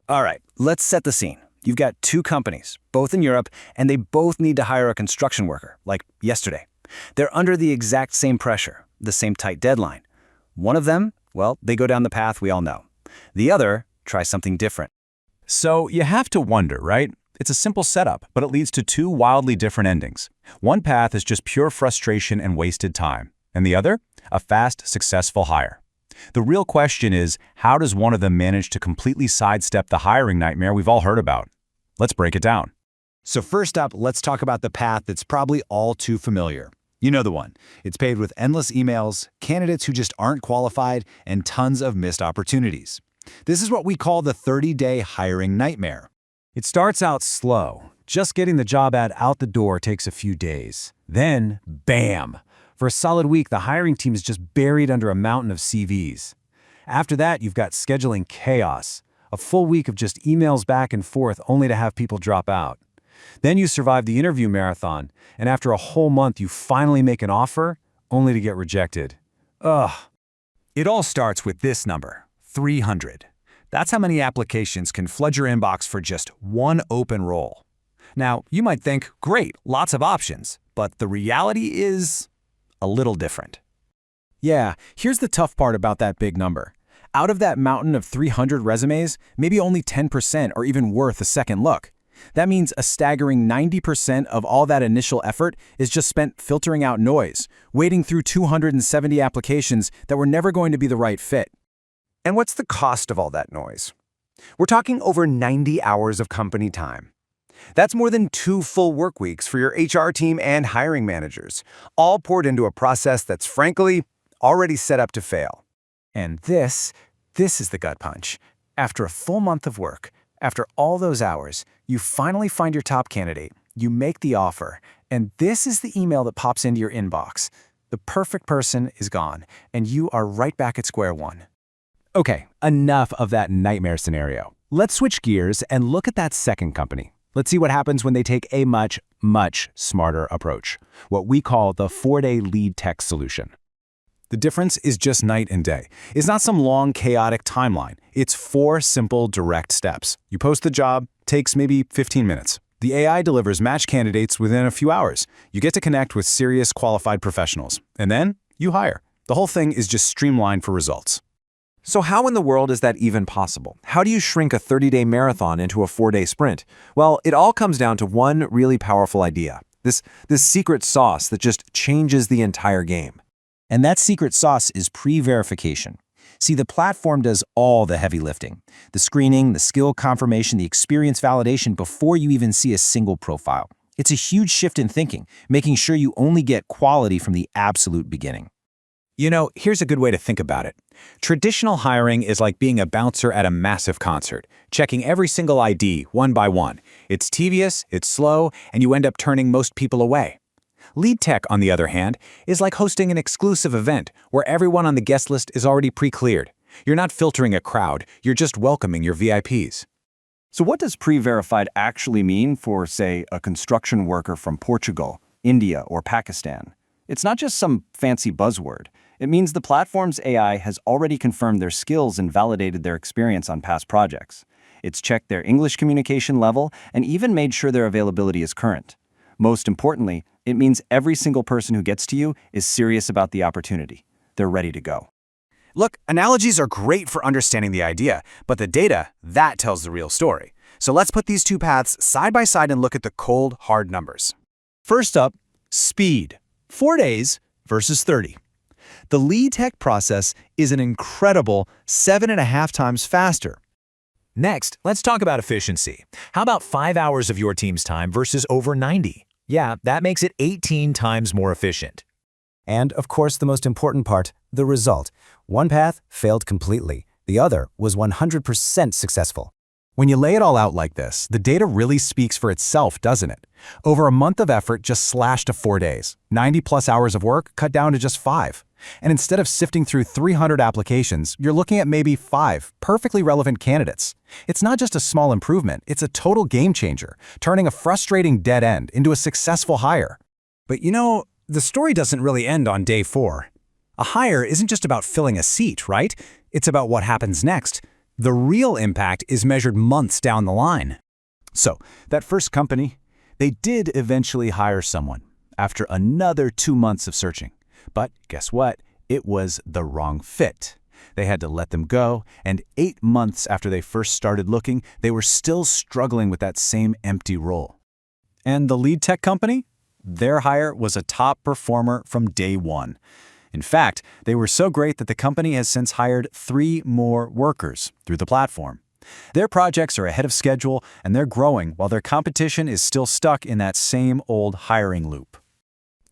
All right, let's set the scene. You've got two companies, both in Europe, and they both need to hire a construction worker, like yesterday. They're under the exact same pressure, the same tight deadline. One of them, well, they go down the path we all know. The other tries something different. So you have to wonder, right? It's a simple setup, but it leads to two wildly different endings. One path is just pure frustration and wasted time, and the other, a fast, successful hire. The real question is, how does one of them manage to completely sidestep the hiring nightmare we've all heard about? Let's break it down. So first up, let's talk about the path that's probably all too familiar. You know the one. It's paved with endless emails, candidates who just aren't qualified, and tons of missed opportunities. This is what we call the 30-day hiring nightmare. It starts out slow. Just getting the job ad out the door takes a few days. Then, bam! For a solid week, the hiring team is just buried under a mountain of CVs. After that, you've got scheduling chaos. A full week of just emails back and forth only to have people drop out. Then you survive the interview marathon, and after a whole month, you finally make an offer, only to get rejected. Ugh. It all starts with this number, 300. That's how many applications can flood your inbox for just one open role. Now, you might think, great, lots of options, but the reality is a little different. Yeah, here's the tough part about that big number. Out of that mountain of 300 resumes, maybe only 10% are even worth a second look. That means a staggering 90% of all that initial effort is just spent filtering out noise, wading through 270 applications that were never going to be the right fit. And what's the cost of all that noise? We're talking over 90 hours of company time. That's more than 2 full work weeks for your HR team and hiring managers, all poured into a process that's frankly already set up to fail. And this is the gut punch. After a full month of work, after all those hours, you finally find your top candidate, you make the offer, and this is the email that pops into your inbox. The perfect person is gone, and you are right back at square one. Okay, enough of that nightmare scenario. Let's switch gears and look at that second company. Let's see what happens when they take a much, much smarter approach, what we call the 4-day LeedTech solution. The difference is just night and day. It's not some long, chaotic timeline. It's 4 simple, direct steps. You post the job, takes maybe 15 minutes. The AI delivers matched candidates within a few hours. You get to connect with serious, qualified professionals. And then you hire. The whole thing is just streamlined for results. So how in the world is that even possible? How do you shrink a 30-day marathon into a 4-day sprint? Well, it all comes down to one really powerful idea. This secret sauce that just changes the entire game. And that secret sauce is pre-verification. See, the platform does all the heavy lifting. The screening, the skill confirmation, the experience validation before you even see a single profile. It's a huge shift in thinking, making sure you only get quality from the absolute beginning. You know, here's a good way to think about it. Traditional hiring is like being a bouncer at a massive concert, checking every single ID one by one. It's tedious, it's slow, and you end up turning most people away. LeedTech, on the other hand, is like hosting an exclusive event where everyone on the guest list is already pre-cleared. You're not filtering a crowd, you're just welcoming your VIPs. So what does pre-verified actually mean for, say, a construction worker from Portugal, India, or Pakistan? It's not just some fancy buzzword. It means the platform's AI has already confirmed their skills and validated their experience on past projects. It's checked their English communication level and even made sure their availability is current. Most importantly, it means every single person who gets to you is serious about the opportunity. They're ready to go. Look, analogies are great for understanding the idea, but the data, that tells the real story. So let's put these two paths side by side and look at the cold, hard numbers. First up, speed. 4 days versus 30. The LeedTech process is an incredible 7.5 times faster. Next, let's talk about efficiency. How about 5 hours of your team's time versus over 90? Yeah, that makes it 18 times more efficient. And, of course, the most important part, the result. One path failed completely. The other was 100% successful. When you lay it all out like this, the data really speaks for itself, doesn't it? Over a month of effort just slashed to 4 days. 90+ hours of work cut down to just 5. And instead of sifting through 300 applications, you're looking at maybe 5 perfectly relevant candidates. It's not just a small improvement, it's a total game changer, turning a frustrating dead end into a successful hire. But you know, the story doesn't really end on day 4. A hire isn't just about filling a seat, right? It's about what happens next. The real impact is measured months down the line. So, that first company, they did eventually hire someone after another 2 months of searching. But guess what? It was the wrong fit. They had to let them go, and 8 months after they first started looking, they were still struggling with that same empty role. And the LeedTech company? Their hire was a top performer from day one. In fact, they were so great that the company has since hired 3 more workers through the platform. Their projects are ahead of schedule, and they're growing while their competition is still stuck in that same old hiring loop.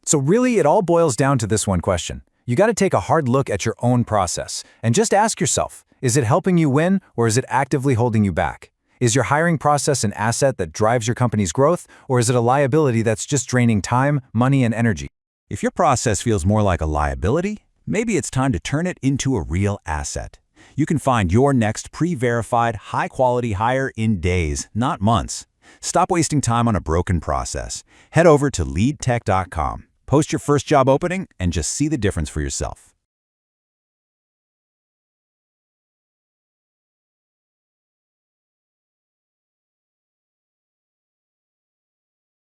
So really, it all boils down to this one question. You got to take a hard look at your own process and just ask yourself, is it helping you win or is it actively holding you back? Is your hiring process an asset that drives your company's growth, or is it a liability that's just draining time, money, and energy? If your process feels more like a liability, maybe it's time to turn it into a real asset. You can find your next pre-verified, high-quality hire in days, not months. Stop wasting time on a broken process. Head over to LeedTech.com. Post your first job opening and just see the difference for yourself.